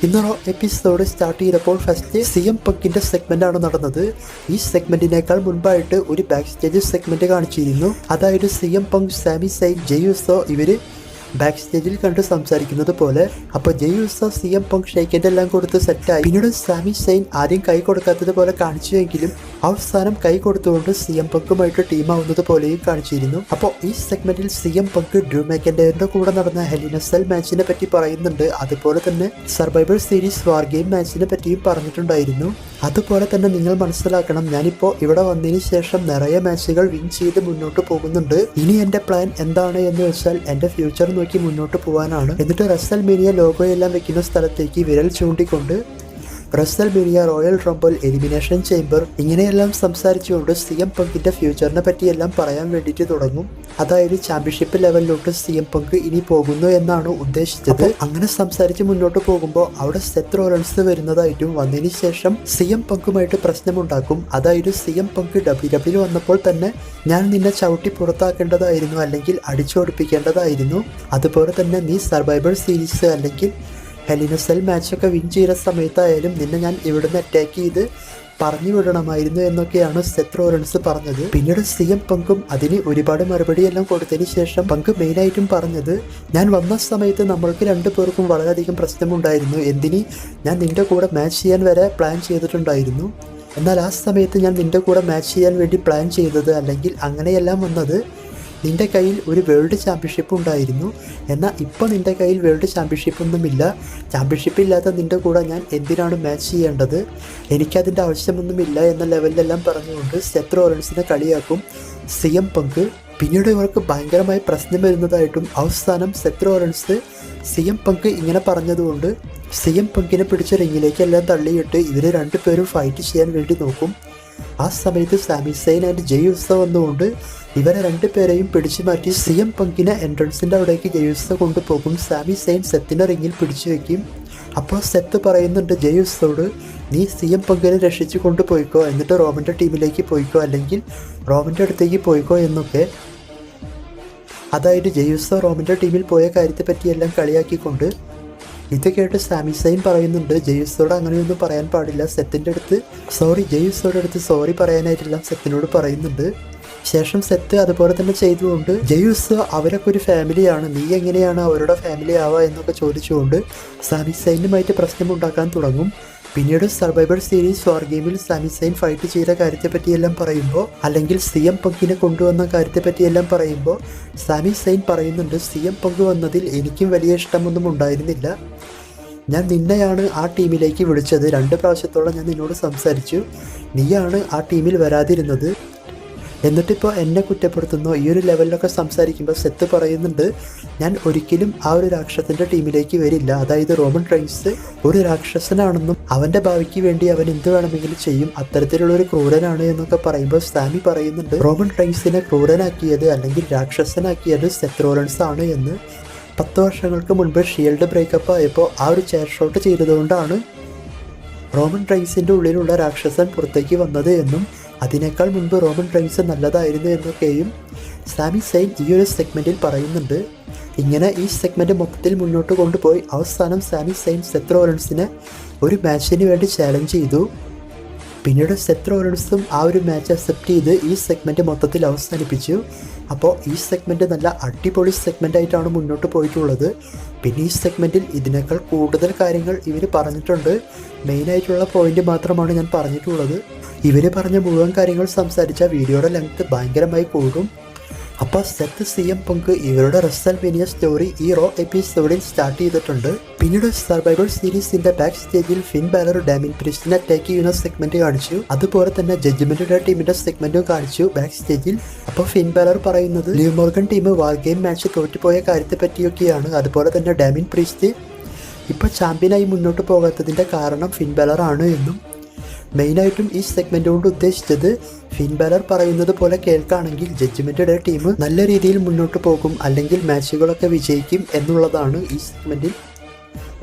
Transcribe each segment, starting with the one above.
ഇന്ന് raw episode start ചെയ്തപ്പോൾ first CM പങ്കിന്റെ segment ആണ് നടന്നത്. ഈ സെഗ്മെന്റിനേക്കാൾ മുൻപായിട്ട് ഒരു ബാക്ക് സ്റ്റേജ് സെഗ്മെന്റ് കാണിച്ചിരുന്നു. അതായത് CM പങ്ക്, സാമി സൈൻ, ജയ് ഉസോ ഇവര് ബാക്ക് സ്റ്റേജിൽ കണ്ട് സംസാരിക്കുന്നത് പോലെ. അപ്പോൾ ജയ് ഉസോ CM പങ്ക് ഷേക്കൻഡ് എല്ലാം കൊടുത്ത് സെറ്റായി. പിന്നീട് സാമി സൈൻ ആദ്യം കൈ കൊടുക്കാത്തത് പോലെ കാണിച്ചുവെങ്കിലും അവസാനം കൈ കൊടുത്തുകൊണ്ട് CM പങ്കുമായിട്ട് ടീമാവുന്നത് പോലെയും കാണിച്ചിരുന്നു. അപ്പോൾ ഈ സെഗ്മെന്റിൽ CM പങ്ക് ഡ്രൂ മാക്കൻഡയറിന്റെ കൂടെ നടന്ന ഹെൽ ഇൻ എ സെൽ മാച്ചിനെ പറ്റി പറയുന്നുണ്ട്. അതുപോലെ തന്നെ സർവൈവർ സീരീസ് വാർ ഗെയിം മാച്ചിനെ പറ്റിയും പറഞ്ഞിട്ടുണ്ടായിരുന്നു. അതുപോലെ തന്നെ നിങ്ങൾ മനസ്സിലാക്കണം, ഞാനിപ്പോൾ ഇവിടെ വന്നതിന് ശേഷം നിറയെ മാച്ചുകൾ വിൻ ചെയ്ത് മുന്നോട്ട് പോകുന്നുണ്ട്. ഇനി എൻ്റെ പ്ലാൻ എന്താണ് എന്ന് വെച്ചാൽ എൻ്റെ ഫ്യൂച്ചർ നോക്കി മുന്നോട്ട് പോകാനാണ്. എന്നിട്ട് റസൽമേനിയ ലോഗോയെല്ലാം വെക്കുന്ന സ്ഥലത്തേക്ക് വിരൽ ചൂണ്ടിക്കൊണ്ട് WrestleMania, Royal Rumble, Elimination Chamber ഇങ്ങനെയെല്ലാം സംസാരിച്ചുകൊണ്ട് CM പങ്കിന്റെ ഫ്യൂച്ചറിനെ പറ്റിയെല്ലാം പറയാൻ വേണ്ടിയിട്ട് തുടങ്ങും. അതായത് ചാമ്പ്യൻഷിപ്പ് ലെവലിലോട്ട് CM പങ്ക് ഇനി പോകുന്നു എന്നാണ് ഉദ്ദേശിച്ചത്. അങ്ങനെ സംസാരിച്ച് മുന്നോട്ട് പോകുമ്പോൾ അവിടെ സെത്ത് റോളൻസ് വരുന്നതായിട്ടും വന്നതിന് ശേഷം CM പങ്കുമായിട്ട് പ്രശ്നമുണ്ടാക്കും. അതായത് CM പങ്ക് WWE വന്നപ്പോൾ തന്നെ ഞാൻ നിന്നെ ചവിട്ടി പുറത്താക്കേണ്ടതായിരുന്നു, അല്ലെങ്കിൽ അടിച്ചോടിപ്പിക്കേണ്ടതായിരുന്നു. അതുപോലെ തന്നെ നീ സർവൈവർ സീരീസ് അല്ലെങ്കിൽ ഹെൽ ഇൻ എ സെൽ മാച്ചൊക്കെ വിൻ ചെയ്ത സമയത്തായാലും നിന്നെ ഞാൻ ഇവിടുന്ന് അറ്റാക്ക് ചെയ്ത് പറഞ്ഞു വിടണമായിരുന്നു എന്നൊക്കെയാണ് സെത്ത് റോളൻസ് പറഞ്ഞത്. പിന്നീട് CM പങ്കും അതിന് ഒരുപാട് മറുപടിയെല്ലാം കൊടുത്തതിന് ശേഷം പങ്ക് മെയിനായിട്ടും പറഞ്ഞത്, ഞാൻ വന്ന സമയത്ത് നമ്മൾക്ക് രണ്ടുപേർക്കും വളരെയധികം പ്രശ്നമുണ്ടായിരുന്നു. എന്തിന് ഞാൻ നിൻ്റെ കൂടെ മാച്ച് ചെയ്യാൻ വരെ പ്ലാൻ ചെയ്തിട്ടുണ്ടായിരുന്നു. എന്നാൽ ആ സമയത്ത് ഞാൻ നിൻ്റെ കൂടെ മാച്ച് ചെയ്യാൻ വേണ്ടി പ്ലാൻ ചെയ്തത് അല്ലെങ്കിൽ അങ്ങനെയെല്ലാം വന്നത് നിൻ്റെ കയ്യിൽ ഒരു വേൾഡ് ചാമ്പ്യൻഷിപ്പ് ഉണ്ടായിരുന്നു. എന്നാൽ ഇപ്പോൾ നിൻ്റെ കയ്യിൽ വേൾഡ് ചാമ്പ്യൻഷിപ്പൊന്നുമില്ല. ചാമ്പ്യൻഷിപ്പ് ഇല്ലാത്ത നിൻ്റെ കൂടെ ഞാൻ എന്തിനാണ് മാച്ച് ചെയ്യേണ്ടത്, എനിക്കതിൻ്റെ ആവശ്യമൊന്നുമില്ല എന്ന ലെവലിലെല്ലാം പറഞ്ഞുകൊണ്ട് സെത്ത് റോളൻസിനെ കളിയാക്കും CM പങ്ക്. പിന്നീട് ഇവർക്ക് ഭയങ്കരമായി പ്രശ്നം വരുന്നതായിട്ടും അവസാനം സെത്ത് റോളൻസ് CM പങ്ക് ഇങ്ങനെ പറഞ്ഞതുകൊണ്ട് CM പങ്കിനെ പിടിച്ച റിങ്ങിലേക്കെല്ലാം തള്ളിയിട്ട് ഇവർ രണ്ടുപേരും ഫൈറ്റ് ചെയ്യാൻ വേണ്ടി നോക്കും. ആ സമയത്ത് സാമി സൈൻ ആൻഡ് ജയ് ഉസോ വന്നുകൊണ്ട് ഇവരെ രണ്ടുപേരെയും പിടിച്ചു മാറ്റി CM പങ്കിനെ എൻട്രൻസിൻ്റെ അവിടേക്ക് ജയ് ഉസോ കൊണ്ടുപോകും. സാമി സൈൻ സെത്തിൻ്റെ റിങ്ങിൽ പിടിച്ചു വെക്കും. അപ്പോൾ സെത്ത് പറയുന്നുണ്ട് ജയ് ഉസോട്, നീ CM പങ്കിനെ രക്ഷിച്ചു കൊണ്ടുപോയിക്കോ, എന്നിട്ട് റോമൻ്റെ ടീമിലേക്ക് പോയിക്കോ, അല്ലെങ്കിൽ റോമൻ്റെ അടുത്തേക്ക് പോയിക്കോ എന്നൊക്കെ. അതായത് ജയ് ഉസോ റോമൻ്റെ ടീമിൽ പോയ കാര്യത്തെ പറ്റിയെല്ലാം കളിയാക്കിക്കൊണ്ട്. ഇത് കേട്ട് സാമി സൈൻ പറയുന്നുണ്ട് ജയ് ഉസോട് അങ്ങനെയൊന്നും പറയാൻ പാടില്ല. ജയ് ഉസോയുടെ അടുത്ത് സോറി പറയാനായിട്ടെല്ലാം സെത്തിനോട് പറയുന്നുണ്ട്. ശേഷം സെത്ത് അതുപോലെ തന്നെ ചെയ്തുകൊണ്ട് ജയ് ഉസോ അവരൊക്കെ ഒരു ഫാമിലിയാണ്, നീ എങ്ങനെയാണ് അവരുടെ ഫാമിലി ആവുക എന്നൊക്കെ ചോദിച്ചുകൊണ്ട് സാമി സൈനുമായിട്ട് പ്രശ്നമുണ്ടാക്കാൻ തുടങ്ങും. പിന്നീട് സർവൈവർ സീരീസ് വാർ ഗെയിമിൽ സാമി സൈൻ ഫൈറ്റ് ചെയ്ത കാര്യത്തെ പറ്റിയെല്ലാം പറയുമ്പോൾ, അല്ലെങ്കിൽ CM പങ്കിനെ കൊണ്ടുവന്ന കാര്യത്തെ പറ്റിയെല്ലാം പറയുമ്പോൾ സാമി സൈൻ പറയുന്നുണ്ട്, CM പങ്ക് വന്നതിൽ എനിക്കും വലിയ ഇഷ്ടമൊന്നും ഉണ്ടായിരുന്നില്ല. ഞാൻ നിന്നെയാണ് ആ ടീമിലേക്ക് വിളിച്ചത്. 2 പ്രാവശ്യത്തോളം ഞാൻ നിന്നോട് സംസാരിച്ചു, നീയാണ് ആ ടീമിൽ വരാതിരുന്നത്. എന്നിട്ടിപ്പോൾ എന്നെ കുറ്റപ്പെടുത്തുന്നു. ഈ ഒരു ലെവലിലൊക്കെ സംസാരിക്കുമ്പോൾ സെത്ത് പറയുന്നുണ്ട്, ഞാൻ ഒരിക്കലും ആ ഒരു രാക്ഷസൻ്റെ ടീമിലേക്ക് വരില്ല. അതായത് റോമൻ റെയിൻസ് ഒരു രാക്ഷസനാണെന്നും അവൻ്റെ ഭാവിക്ക് വേണ്ടി അവൻ എന്ത് വേണമെങ്കിലും ചെയ്യും, അത്തരത്തിലുള്ളൊരു ക്രൂരനാണ് എന്നൊക്കെ പറയുമ്പോൾ സാമി പറയുന്നുണ്ട്, റോമൻ റെയിൻസിനെ ക്രൂരനാക്കിയത് അല്ലെങ്കിൽ രാക്ഷസനാക്കിയത് സെത്ത് റോളൻസ് ആണ് എന്ന്. 10 വർഷങ്ങൾക്ക് മുൻപ് ഷീൽഡ് ബ്രേക്കപ്പ് ആയപ്പോൾ ആ ഒരു ചെയർ ഷോട്ട് ചെയ്തതുകൊണ്ടാണ് റോമൻ റെയിൻസിൻ്റെ ഉള്ളിലുള്ള രാക്ഷസൻ പുറത്തേക്ക് വന്നത് എന്നും അതിനേക്കാൾ മുൻപ് റോമൻ റെയിൻസ് നല്ലതായിരുന്നു എന്നൊക്കെയും സാമി സൈൻ ഈ ഒരു സെഗ്മെൻറ്റിൽ പറയുന്നുണ്ട്. ഇങ്ങനെ ഈ സെഗ്മെൻറ്റ് മൊത്തത്തിൽ മുന്നോട്ട് കൊണ്ടുപോയി അവസാനം സാമി സൈൻ സെത്ത് റോളൻസിനെ ഒരു മാച്ചിന് വേണ്ടി ചാലഞ്ച് ചെയ്തു. പിന്നീട് സെത്ത് റോളൻസും ആ ഒരു മാച്ച് അക്സെപ്റ്റ് ചെയ്ത് ഈ സെഗ്മെൻറ്റ് മൊത്തത്തിൽ അവസാനിപ്പിച്ചു. അപ്പോൾ ഈ സെഗ്മെൻറ്റ് നല്ല അടിപൊളി സെഗ്മെൻറ്റായിട്ടാണ് മുന്നോട്ട് പോയിട്ടുള്ളത്. പിന്നെ ഈ സെഗ്മെൻറ്റിൽ ഇതിനേക്കാൾ കൂടുതൽ കാര്യങ്ങൾ ഇവർ പറഞ്ഞിട്ടുണ്ട്. മെയിനായിട്ടുള്ള പോയിൻ്റ് മാത്രമാണ് ഞാൻ പറഞ്ഞിട്ടുള്ളത്. ഇവർ പറഞ്ഞ മുഴുവൻ കാര്യങ്ങൾ സംസാരിച്ച വീഡിയോയുടെ ലെങ്ത് ഭയങ്കരമായി കൂടും. അപ്പോൾ സെത്ത് CM പങ്ക് ഇവരുടെ റസൽമേനിയ സ്റ്റോറി ഈ റോ എപ്പിസോഡിൽ സ്റ്റാർട്ട് ചെയ്തിട്ടുണ്ട്. പിന്നീട് സർവൈവർ സീരീസിന്റെ ബാക്ക് സ്റ്റേജിൽ ഫിൻ ബാലർ ഡാമിൻ പ്രിസ്റ്റിനെ അറ്റാക്ക് ചെയ്യുന്ന സെഗ്മെന്റ് കാണിച്ചു. അതുപോലെ തന്നെ ജഡ്ജ്മെന്റ് ടീമിന്റെ സെഗ്മെന്റും കാണിച്ചു ബാക്ക് സ്റ്റേജിൽ. അപ്പോൾ ഫിൻ ബാലർ പറയുന്നത് ലിവ് മോർഗൻ ടീം വാർ ഗെയിം മാച്ച് തോറ്റുപോയ കാര്യത്തെ പറ്റിയൊക്കെയാണ്. അതുപോലെ തന്നെ ഡാമിൻ പ്രിസ്റ്റ് ഇപ്പോൾ ചാമ്പ്യനായി മുന്നോട്ട് പോകാത്തതിന്റെ കാരണം ഫിൻ ബാലർ ആണ് എന്നും. മെയിനായിട്ടും ഈ സെഗ്മെന്റ് കൊണ്ട് ഉദ്ദേശിച്ചത് ഫിൻ ബാലർ പറയുന്നത് പോലെ കേൾക്കുകയാണെങ്കിൽ ജഡ്ജ്മെന്റിന്റെ ടീം നല്ല രീതിയിൽ മുന്നോട്ട് പോകും, അല്ലെങ്കിൽ മാച്ചുകളൊക്കെ വിജയിക്കും എന്നുള്ളതാണ് ഈ സെഗ്മെന്റിൽ.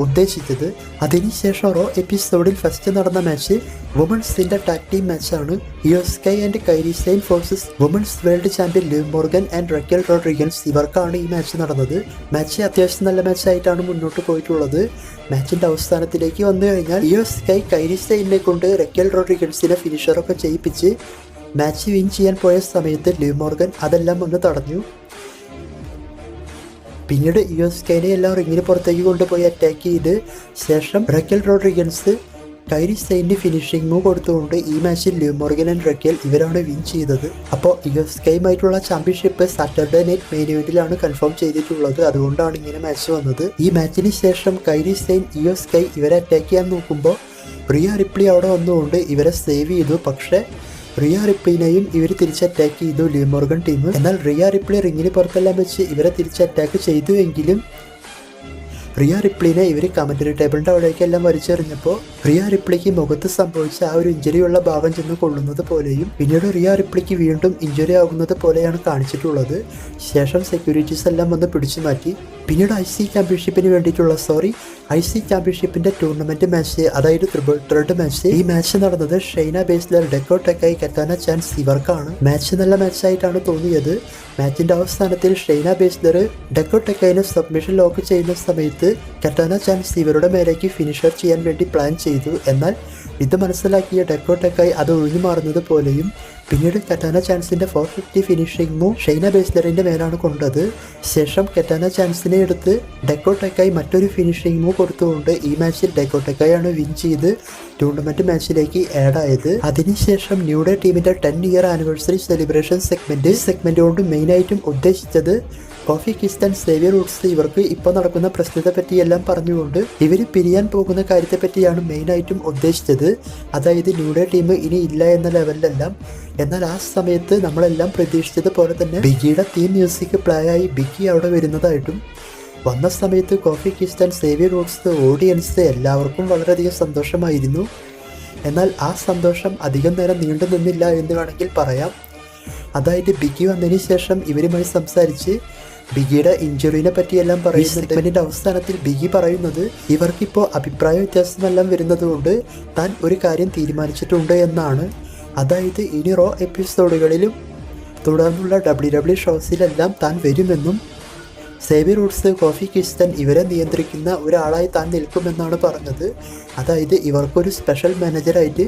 ഉദ്ദേശിച്ചത്. അതിനുശേഷം റോ എപ്പിസോഡിൽ ഫസ്റ്റ് നടന്ന മാച്ച് വുമൺസിന്റെ ടാഗ് ടീം മാച്ചാണ്. Iyo Sky and Kairi Sane forces women's world champion Liv Morgan and Raquel Rodriguez. ഇവർക്കാണ് ഈ മാച്ച് നടന്നത്. മാച്ച് അത്യാവശ്യം നല്ല മാച്ചായിട്ടാണ് മുന്നോട്ട് പോയിട്ടുള്ളത്. മാച്ചിന്റെ അവസാനത്തിലേക്ക് വന്നു കഴിഞ്ഞാൽ ഇയോ സ്കൈ കൈരി സെയിനെ കൊണ്ട് റെക്കൽ റോഡ്രിഗസിനെ ഫിനിഷറൊക്കെ ചെയ്യിപ്പിച്ച് മാച്ച് വിൻ ചെയ്യാൻ പോയ സമയത്ത് ലിവ് മോർഗൻ അതെല്ലാം ഒന്ന് തടഞ്ഞു. പിന്നീട് ഇയോ സ്കൈനെ എല്ലാം റിങ്ങിന് പുറത്തേക്ക് കൊണ്ടുപോയി അറ്റാക്ക് ചെയ്ത് ശേഷം റെക്കൽ Rodriguez Kairi Zain finishing move കൊടുത്തുകൊണ്ട് ഈ മാച്ചിൽ ലിവ് മോർഗൻ ആൻഡ് റെക്കൽ ഇവരാണ് വിൻ ചെയ്തത്. അപ്പോൾ ഇയോ സ്കൈയുമായിട്ടുള്ള ചാമ്പ്യൻഷിപ്പ് സാറ്റർഡേ നൈറ്റ് മെയിൻ ഇവന്റിലാണ് കൺഫേം ചെയ്തിട്ടുള്ളത്. അതുകൊണ്ടാണ് ഇങ്ങനെ മാച്ച് വന്നത്. ഈ മാച്ചിന് ശേഷം കൈരി സെയിൻ ഇയോ സ്കൈ ഇവരെ അറ്റാക്ക് ചെയ്യാൻ നോക്കുമ്പോൾ റിയ റിപ്ലി അവിടെ വന്നുകൊണ്ട് ഇവരെ സേവ് ചെയ്തു. പക്ഷേ റിയ റിപ്ലിനെയും ഇവർ തിരിച്ച് അറ്റാക്ക് ചെയ്തു ലിവ് മോർഗൻ ടീം. എന്നാൽ റിയ റിപ്ലി റിങ്ങിന് പുറത്തെല്ലാം വെച്ച് ഇവരെ തിരിച്ച് അറ്റാക്ക് ചെയ്തു എങ്കിലും റിയ റിപ്ലിനെ ഇവർ കമന്ററി ടേബിളിൻ്റെ അവിടേക്കെല്ലാം വലിച്ചെറിഞ്ഞപ്പോൾ റിയ റിപ്ലിക്ക് മുഖത്ത് സംഭവിച്ച ആ ഒരു ഇഞ്ചുറിയുള്ള ഭാഗം ചെന്ന് കൊള്ളുന്നത് പോലെയും പിന്നീട് റിയ റിപ്ലിക്ക് വീണ്ടും ഇഞ്ചുറി ആകുന്നത് പോലെയാണ് കാണിച്ചിട്ടുള്ളത്. ശേഷം സെക്യൂരിറ്റീസ് എല്ലാം വന്ന് പിടിച്ചു മാറ്റി. പിന്നീട് IC ചാമ്പ്യൻഷിപ്പിന് വേണ്ടിയിട്ടുള്ള IC ചാമ്പ്യൻഷിപ്പിന്റെ ടൂർണമെന്റ് മാച്ച്, അതായത് ട്രിപ്പിൾ ത്രെഡ് മാച്ച്, ഈ മാച്ച് നടന്നത് Shayna Baszler, Dakota Kai, Katana Chance ഇവർക്കാണ്. മാച്ച് നല്ല മാച്ചായിട്ടാണ് തോന്നിയത്. മാച്ചിന്റെ അവസാനത്തിൽ ഷൈന ബേസ്ലർ ഡെക്കോ ടെക്കായിനെ സബ്മിഷൻ ലോക്ക് ചെയ്യുന്ന സമയത്ത് കറ്റാന ചാൻസ് ഇവരുടെ മേലേക്ക് ഫിനിഷർ ചെയ്യാൻ വേണ്ടി പ്ലാൻ ചെയ്തു. എന്നാൽ ഇത് മനസ്സിലാക്കിയ ഡെക്കോ ടെക്കായി അത് ഒഴിഞ്ഞു മാറുന്നത് പോലെയും പിന്നീട് കറ്റാന ചാൻസിന്റെ 450 ഫിനിഷിംഗ് മൂവ് ഷൈന ബേസ്ലറിന്റെ മേലാണ് കൊണ്ടത്. ശേഷം കറ്റാന ചാൻസിനെ എടുത്ത് ഡെക്കോ ടെക്കായി മറ്റൊരു ഫിനിഷിംഗ് മൂവ് കൊടുത്തുകൊണ്ട് ഈ മാച്ചിൽ ഡെക്കോ ടെക്കായാണ് വിൻ ചെയ്ത് ടൂർണമെന്റ് മാച്ചിലേക്ക് ആഡ് ആയത്. അതിനുശേഷം ന്യൂഡേ ടീമിന്റെ 10 ഇയർ ആനിവേഴ്സറി സെലിബ്രേഷൻ സെഗ്മെന്റ് കൊണ്ട് മെയിനായിട്ടും ഉദ്ദേശിച്ചത് കോഫി കിസ്റ്റൻ സേവിയർ റൂട്ട്സ് ഇവർക്ക് ഇപ്പോൾ നടക്കുന്ന പ്രശ്നത്തെ പറ്റിയെല്ലാം പറഞ്ഞുകൊണ്ട് ഇവർ പിരിയാൻ പോകുന്ന കാര്യത്തെ പറ്റിയാണ് മെയിനായിട്ടും ഉദ്ദേശിച്ചത്. അതായത് ന്യൂഡേ ടീം ഇനി ഇല്ല എന്ന ലെവലിലെല്ലാം. എന്നാൽ ആ സമയത്ത് നമ്മളെല്ലാം പ്രതീക്ഷിച്ചതുപോലെ തന്നെ ബിഗിയുടെ തീം മ്യൂസിക് പ്ലേ ആയി ബിഗി അവിടെ വരുന്നതായിട്ടും വന്ന സമയത്ത് coffee Kirsten Xavier Roots audience എല്ലാവർക്കും വളരെയധികം സന്തോഷമായിരുന്നു. എന്നാൽ ആ സന്തോഷം അധികം നേരം നീണ്ടു നിന്നില്ല എന്ന് വേണമെങ്കിൽ പറയാം. അതായത് ബിഗി വന്നതിന് ശേഷം ഇവരുമായി സംസാരിച്ച് ബിഗിയുടെ ഇഞ്ചുറിനെ പറ്റിയെല്ലാം പറയുന്നുണ്ട്. സെഗ്മെന്റിന്റെ അവസാനത്തിൽ ബിഗി പറയുന്നത് ഇവർക്കിപ്പോൾ അഭിപ്രായ വ്യത്യാസമെല്ലാം വരുന്നതുകൊണ്ട് താൻ ഒരു കാര്യം തീരുമാനിച്ചിട്ടുണ്ട് എന്നാണ്. അതായത് ഇനി റോ എപ്പിസോഡുകളിലും തുടർന്നുള്ള WWE ഷോസിലെല്ലാം താൻ വരുമെന്നും സേവിയർ റൂട്ട്സ്, കോഫി കിസ്റ്റൻ ഇവരെ നിയന്ത്രിക്കുന്ന ഒരാളായി താൻ നിൽക്കുമെന്നാണ് പറഞ്ഞത്. അതായത് ഇവർക്കൊരു സ്പെഷ്യൽ മാനേജറായിട്ട്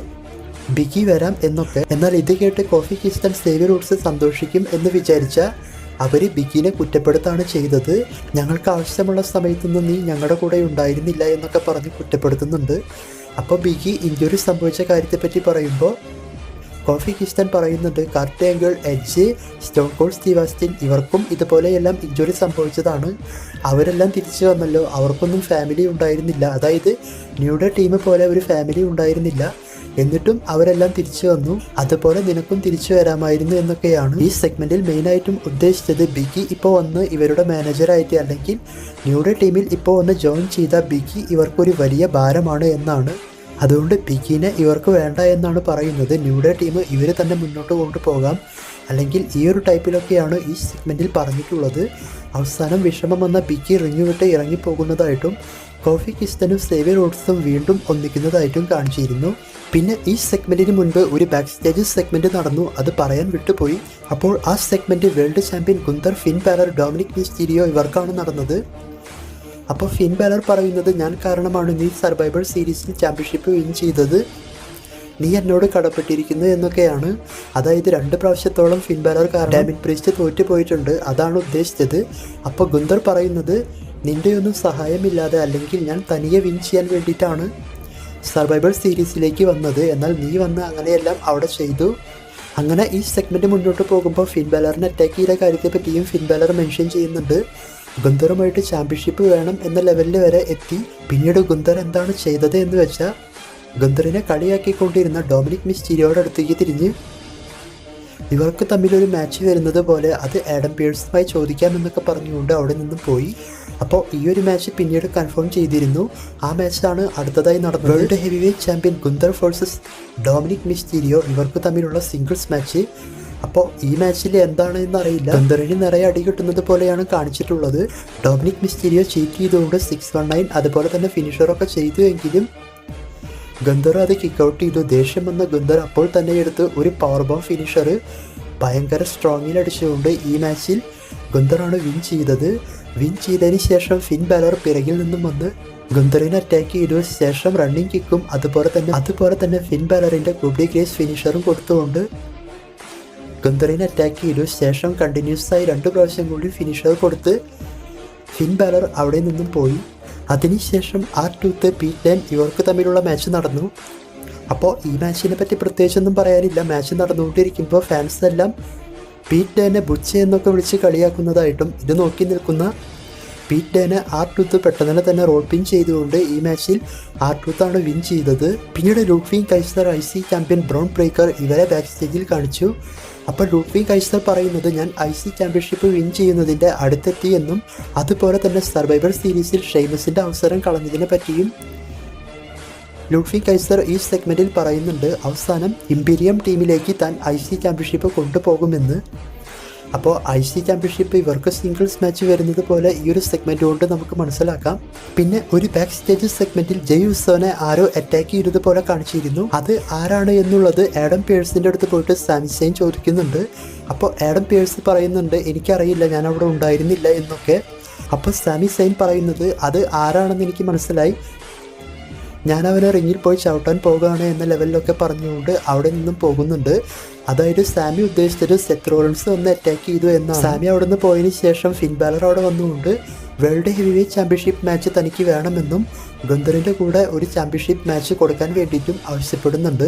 ബിഗി വരാം എന്നൊക്കെ. എന്നാൽ ഇത് കേട്ട് കോഫി കിസ്റ്റൻ സേവിയർ റൂട്ട്സ് സന്തോഷിക്കും എന്ന് വിചാരിച്ച അവർ ബിഗിനെ കുറ്റപ്പെടുത്താണ് ചെയ്തത്. ഞങ്ങൾക്ക് ആവശ്യമുള്ള സമയത്തൊന്നും നീ ഞങ്ങളുടെ കൂടെ ഉണ്ടായിരുന്നില്ല എന്നൊക്കെ പറഞ്ഞ് കുറ്റപ്പെടുത്തുന്നുണ്ട്. അപ്പോൾ ബിഗി ഇഞ്ചുറി സംഭവിച്ച കാര്യത്തെപ്പറ്റി പറയുമ്പോൾ കോഫി കിസ്റ്റൻ പറയുന്നുണ്ട് Kurt Angle, Edge, Stone Cold Steve Austin ഇവർക്കും ഇതുപോലെയെല്ലാം ഇഞ്ചുറി സംഭവിച്ചതാണ്. അവരെല്ലാം തിരിച്ചു വന്നല്ലോ, അവർക്കൊന്നും ഫാമിലി ഉണ്ടായിരുന്നില്ല. അതായത് ന്യൂഡേ ടീം പോലെ ഒരു ഫാമിലി ഉണ്ടായിരുന്നില്ല. എന്നിട്ടും അവരെല്ലാം തിരിച്ചു വന്നു. അതുപോലെ നിനക്കും തിരിച്ചു വരാമായിരുന്നു എന്നൊക്കെയാണ് ഈ സെഗ്മെന്റിൽ മെയിനായിട്ടും ഉദ്ദേശിച്ചത്. ബിഗി ഇപ്പോൾ വന്ന് ഇവരുടെ മാനേജറായിട്ട് അല്ലെങ്കിൽ ന്യൂഡേ ടീമിൽ ഇപ്പോൾ വന്ന് ജോയിൻ ചെയ്ത ബിഗി ഇവർക്കൊരു വലിയ ഭാരമാണ് എന്നാണ്. അതുകൊണ്ട് ബിഗിനെ ഇവർക്ക് വേണ്ട എന്നാണ് പറയുന്നത്. ന്യൂഡേ ടീം ഇവർ തന്നെ മുന്നോട്ട് കൊണ്ടുപോകാം, അല്ലെങ്കിൽ ഈ ഒരു ടൈപ്പിലൊക്കെയാണ് ഈ സെഗ്മെന്റിൽ പറഞ്ഞിട്ടുള്ളത്. അവസാനം വിഷമം വന്ന ബിഗി റിങ് വിട്ട് ഇറങ്ങിപ്പോകുന്നതായിട്ടും കോഫി കിസ്റ്റനും സേവിയർ റൂട്ട്സും വീണ്ടും ഒന്നിക്കുന്നതായിട്ടും കാണിച്ചിരുന്നു. പിന്നെ ഈ സെഗ്മെന്റിന് മുൻപ് ഒരു ബാക്ക് സ്റ്റേജ് സെഗ്മെന്റ് നടന്നു, അത് പറയാൻ വിട്ടുപോയി. അപ്പോൾ ആ segment world champion Gunther, Finn Balor, Dominik Mysterio ഇവർക്കാണ് നടന്നത്. അപ്പോൾ ഫിൻ ബാലർ പറയുന്നത് ഞാൻ കാരണമാണ് നീ സർവൈവർ സീരീസിൽ ചാമ്പ്യൻഷിപ്പ് വിൻ ചെയ്തത്, നീ എന്നോട് കടപ്പെട്ടിരിക്കുന്നു എന്നൊക്കെയാണ്. അതായത് 2 പ്രാവശ്യത്തോളം ഫിൻ ബാലർ കാരണം ഡാമിൻ പ്രീസ്റ്റ് തോറ്റു പോയിട്ടുണ്ട്, അതാണ് ഉദ്ദേശിച്ചത്. അപ്പോൾ ഗുന്തർ പറയുന്നത് നിൻ്റെയൊന്നും സഹായമില്ലാതെ അല്ലെങ്കിൽ ഞാൻ തനിയെ വിൻ ചെയ്യാൻ വേണ്ടിയിട്ടാണ് സർവൈവർ സീരീസിലേക്ക് വന്നത്, എന്നാൽ നീ വന്ന് അങ്ങനെയെല്ലാം അവിടെ ചെയ്തു. അങ്ങനെ ഈ സെഗ്മെൻറ്റ് മുന്നോട്ട് പോകുമ്പോൾ ഫിൻ ബാലറിനെ അറ്റാക്ക് ചെയ്ത കാര്യത്തെ പറ്റിയും ഫിൻ ബാലർ മെൻഷൻ ചെയ്യുന്നുണ്ട്. ഗുന്തറുമായിട്ട് ചാമ്പ്യൻഷിപ്പ് വേണം എന്ന ലെവലിൽ വരെ എത്തി. പിന്നീട് ഗുന്തർ എന്താണ് ചെയ്തത് എന്ന് വെച്ചാൽ ഗുന്തറിനെ കളിയാക്കിക്കൊണ്ടിരുന്ന ഡൊമിനിക് മിസ്റ്റീരിയോയുടെ അടുത്തേക്ക് തിരിഞ്ഞ് ഇവർക്ക് തമ്മിലൊരു മാച്ച് വരുന്നത് പോലെ അത് ആഡം പിയേഴ്സുമായി ചോദിക്കാമെന്നൊക്കെ പറഞ്ഞുകൊണ്ട് അവിടെ നിന്നും പോയി. അപ്പോൾ ഈ ഒരു മാച്ച് പിന്നീട് കൺഫേം ചെയ്തിരുന്നു. ആ മാച്ചാണ് അടുത്തതായി നടന്നത്. World heavyweight champion Gunther versus Dominic Mysterio ഇവർക്ക് തമ്മിലുള്ള സിംഗിൾസ് മാച്ച്. അപ്പോൾ ഈ മാച്ചിൽ എന്താണെന്ന് അറിയില്ല, ഗന്ധറിന് നിറയെ അടി കിട്ടുന്നത് പോലെയാണ് കാണിച്ചിട്ടുള്ളത്. ഡൊമിനിക് മിസ്റ്റീരിയോ ചീറ്റ് ചെയ്തുകൊണ്ട് 619 അതുപോലെ തന്നെ ഫിനിഷറൊക്കെ ചെയ്തു എങ്കിലും ഗന്ധർ അത് കിക്ക് ഔട്ട് ചെയ്തു. ദേഷ്യം വന്ന ഗന്ധർ അപ്പോൾ തന്നെ എടുത്ത് ഒരു പവർ ബോംബ് ഫിനിഷർ ഭയങ്കര സ്ട്രോങ്ങിൽ അടിച്ചുകൊണ്ട് ഈ മാച്ചിൽ ഗന്ധറാണ് വിൻ ചെയ്തത്. വിൻ ചെയ്തതിന് ശേഷം ഫിൻ ബാലർ പിറകിൽ നിന്നും വന്ന് ഗന്ധറിനെ അറ്റാക്ക് ചെയ്തു. ശേഷം റണ്ണിങ് കിക്കും അതുപോലെ തന്നെ ഫിൻ ബാലറിൻ്റെ കുബ്ലി ഗ്രേസ് ഫിനിഷറും കൊടുത്തുകൊണ്ട് ഗന്ധറിനെ അറ്റാക്ക് ചെയ്തു. ശേഷം കണ്ടിന്യൂസ് ആയി 2 പ്രാവശ്യം കൂടി ഫിനിഷർ കൊടുത്ത് ഫിൻ ബാലർ അവിടെ നിന്നും പോയി. അതിനുശേഷം R-Truth പീറ്റ് ഡേൻ ഇവർക്ക് തമ്മിലുള്ള മാച്ച് നടന്നു. അപ്പോൾ ഈ മാച്ചിനെ പറ്റി പ്രത്യേകിച്ചൊന്നും പറയാനില്ല. മാച്ച് നടന്നുകൊണ്ടിരിക്കുമ്പോൾ ഫാൻസ് എല്ലാം പീറ്റ് ഡേനെ ബുച്ച് എന്നൊക്കെ വിളിച്ച് കളിയാക്കുന്നതായിട്ടും ഇത് നോക്കി നിൽക്കുന്ന പീറ്റ് ഡേനെ R-Truth പെട്ടെന്ന് തന്നെ റോൾ പിൻ ചെയ്തുകൊണ്ട് ഈ മാച്ചിൽ R-Truth ആണ് വിൻ ചെയ്തത്. പിന്നീട് Ludwig Kaiser IC champion Bron Breakker ഇവരെ ബാക്ക് സ്റ്റേജിൽ കാണിച്ചു. അപ്പോൾ ലൂഡ്വിഗ് കൈസർ പറയുന്നത് ഞാൻ IC ചാമ്പ്യൻഷിപ്പ് വിൻ ചെയ്യുന്നതിൻ്റെ അടുത്തെത്തി എന്നും അതുപോലെ തന്നെ സർവൈവർ സീരീസിൽ ഷെയ്മസിൻ്റെ അവസരം കളഞ്ഞതിനെ പറ്റിയും ലൂഡ്വിഗ് കൈസർ ഈ സെഗ്മെൻറ്റിൽ പറയുന്നുണ്ട്. അവസാനം ഇംപീരിയം ടീമിലേക്ക് താൻ IC ചാമ്പ്യൻഷിപ്പ് കൊണ്ടുപോകുമെന്ന്. അപ്പോൾ IC ചാമ്പ്യൻഷിപ്പ് ഇവർക്ക് സിംഗിൾസ് മാച്ച് വരുന്നത് പോലെ ഈ ഒരു സെഗ്മെൻറ്റ് കൊണ്ട് നമുക്ക് മനസ്സിലാക്കാം. പിന്നെ ഒരു ബാക്ക് സ്റ്റേജ് സെഗ്മെൻറ്റിൽ ജെയ് ഉസോനെ ആരോ അറ്റാക്ക് ചെയ്തത് പോലെ കാണിച്ചിരുന്നു. അത് ആരാണ് എന്നുള്ളത് ആഡം പിയേഴ്സിൻ്റെ അടുത്ത് പോയിട്ട് സാമി സൈൻ ചോദിക്കുന്നുണ്ട്. അപ്പോൾ ആഡം പിയേഴ്സ് പറയുന്നുണ്ട് എനിക്കറിയില്ല, ഞാൻ അവിടെ ഉണ്ടായിരുന്നില്ല എന്നൊക്കെ. അപ്പോൾ സാമി സൈൻ പറയുന്നത് അത് ആരാണെന്ന് എനിക്ക് മനസ്സിലായി, ഞാൻ അവനെ റിങ്ങിൽ പോയി ചവിട്ടാൻ പോകുകയാണ് എന്ന ലെവലിലൊക്കെ പറഞ്ഞുകൊണ്ട് അവിടെ നിന്നും പോകുന്നുണ്ട്. അതായത് സാമി ഉദ്ദേശിച്ചത് സെത്ത് റോളൻസ് ഒന്ന് അറ്റാക്ക് ചെയ്തു എന്നാണ്. സാമി അവിടെ നിന്ന് പോയതിന് ശേഷം ഫിൻ ബാലർ അവിടെ വന്നുകൊണ്ട് world heavyweight championship match തനിക്ക് വേണമെന്നും ഗന്ധറിൻ്റെ കൂടെ ഒരു ചാമ്പ്യൻഷിപ്പ് മാച്ച് കൊടുക്കാൻ വേണ്ടിയിട്ടും ആവശ്യപ്പെടുന്നുണ്ട്.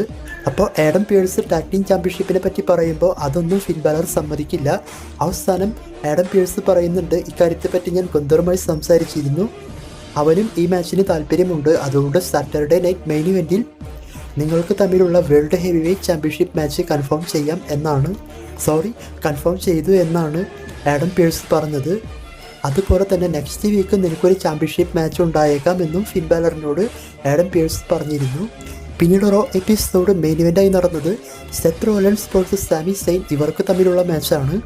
അപ്പോൾ ആഡം പിയേഴ്സ് ടാഗ് ടീം ചാമ്പ്യൻഷിപ്പിനെ പറ്റി പറയുമ്പോൾ അതൊന്നും ഫിൻ ബാലർ സമ്മതിക്കില്ല. അവസാനം ആഡം പിയേഴ്സ് പറയുന്നുണ്ട് ഇക്കാര്യത്തെപ്പറ്റി ഞാൻ ഗന്ധറുമായി സംസാരിച്ചിരുന്നു, അവനും ഈ മാച്ചിന് താല്പര്യമുണ്ട്, അതുകൊണ്ട് സാറ്റർഡേ നൈറ്റ് മെയിൻ ഇവൻറ്റിൽ നിങ്ങൾക്ക് തമ്മിലുള്ള world heavyweight championship match confirm ചെയ്തു എന്നാണ് ആഡം പിയേഴ്സ് പറഞ്ഞത്. അതുപോലെ തന്നെ നെക്സ്റ്റ് വീക്ക് നിനക്കൊരു ചാമ്പ്യൻഷിപ്പ് മാച്ച് ഉണ്ടായേക്കാം എന്നും ഫിൻ ബാലറിനോട് ആഡം പിയേഴ്സ് പറഞ്ഞിരുന്നു. പിന്നീട് റോ എപ്പിസോഡ് മെയിൻ ഇവൻ്റായി നടന്നത് സെത്ത് റോളൻസ് വേഴ്സസ് സാമി സൈൻ ഇവർക്ക് തമ്മിലുള്ള മാച്ചാണ്.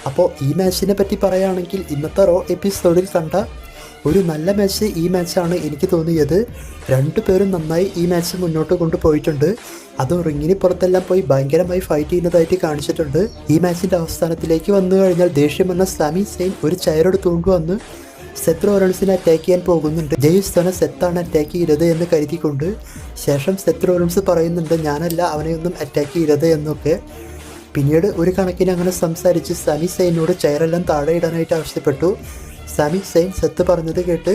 അപ്പോൾ ഈ മാച്ചിനെ പറ്റി പറയുകയാണെങ്കിൽ ഇന്നത്തെ റോ എപ്പിസോഡിൽ കണ്ട ഒരു നല്ല മാച്ച് ഈ മാച്ചാണ് എനിക്ക് തോന്നിയത്. 2 പേരും നന്നായി ഈ മാച്ച് മുന്നോട്ട് കൊണ്ടുപോയിട്ടുണ്ട്. അതും റിങ്ങിന് പുറത്തെല്ലാം പോയി ഭയങ്കരമായി ഫൈറ്റ് ചെയ്യുന്നതായിട്ട് കാണിച്ചിട്ടുണ്ട്. ഈ മാച്ചിൻ്റെ അവസാനത്തിലേക്ക് വന്നു കഴിഞ്ഞാൽ ദേഷ്യം വന്ന സാമി സൈൻ ഒരു ചെയറെടുത്തുകൊണ്ട് വന്ന് സെത്ത് റോളൻസിനെ അറ്റാക്ക് ചെയ്യാൻ പോകുന്നുണ്ട്. ജെയ് ഉസോനെ സെത്താണ് അറ്റാക്ക് ചെയ്തത് എന്ന് കരുതിക്കൊണ്ട്. ശേഷം സെത്ത് റോളൻസ് പറയുന്നുണ്ട് ഞാനല്ല അവനെയൊന്നും അറ്റാക്ക് ചെയ്തത് എന്നൊക്കെ. പിന്നീട് ഒരു കണക്കിന് അങ്ങനെ സംസാരിച്ച് സാമി സൈനോട് ചെയറെല്ലാം താഴെ ഇടാനായിട്ട് ആവശ്യപ്പെട്ടു. സാമി സൈൻ സെത്ത് പറഞ്ഞത് കേട്ട്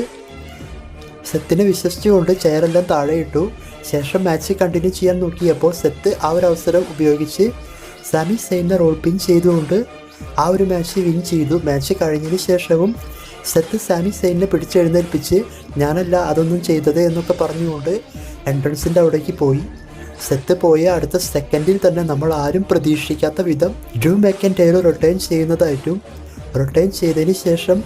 സെത്തിനെ വിശ്വസിച്ചുകൊണ്ട് ചെയറെല്ലാം താഴെ ഇട്ടു. ശേഷം മാച്ച് കണ്ടിന്യൂ ചെയ്യാൻ നോക്കിയപ്പോൾ സെത്ത് ആ ഒരു അവസരം ഉപയോഗിച്ച് സാമി സൈനെ റോൾ പിൻ ചെയ്തുകൊണ്ട് ആ ഒരു മാച്ച് വിൻ ചെയ്തു. മാച്ച് കഴിഞ്ഞതിന് ശേഷവും സെത്ത് സാമി സൈനെ പിടിച്ചെഴുന്നേൽപ്പിച്ച് ഞാനല്ല അതൊന്നും ചെയ്തത് എന്നൊക്കെ പറഞ്ഞുകൊണ്ട് എൻട്രൻസിൻ്റെ അവിടേക്ക് പോയി. സെത്ത് പോയ അടുത്ത സെക്കൻഡിൽ തന്നെ നമ്മൾ ആരും പ്രതീക്ഷിക്കാത്ത വിധം ഡ്രൂ മാക്കൻടയർ റിട്ടേൺ ചെയ്തതിന് ശേഷം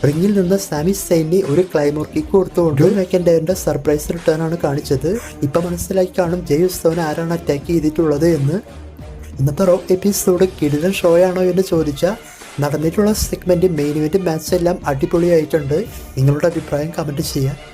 റിങ്ങിൽ നിന്ന് സാമി സൈനി ഒരു ക്ലൈമർ കിക്ക് കൊടുത്തുകൊണ്ട് ഡ്രൂ മാക്കൻടയറിൻ്റെ സർപ്രൈസ് റിട്ടേൺ ആണ് കാണിച്ചത്. ഇപ്പം മനസ്സിലായി കാണും ജെയ് ഉസോനെ ആരാണ് അറ്റാക്ക് ചെയ്തിട്ടുള്ളത് എന്ന്. ഇന്നത്തെ റോ എപ്പിസോഡ് കിടിലൻ ഷോയാണോ എന്ന് ചോദിച്ചാൽ നടന്നിട്ടുള്ള സെഗ്മെൻറ്റ് മെയിൻ ഇവൻറ്റ് മാച്ച് എല്ലാം അടിപൊളിയായിട്ടുണ്ട്. നിങ്ങളുടെ അഭിപ്രായം കമൻറ്റ് ചെയ്യുക.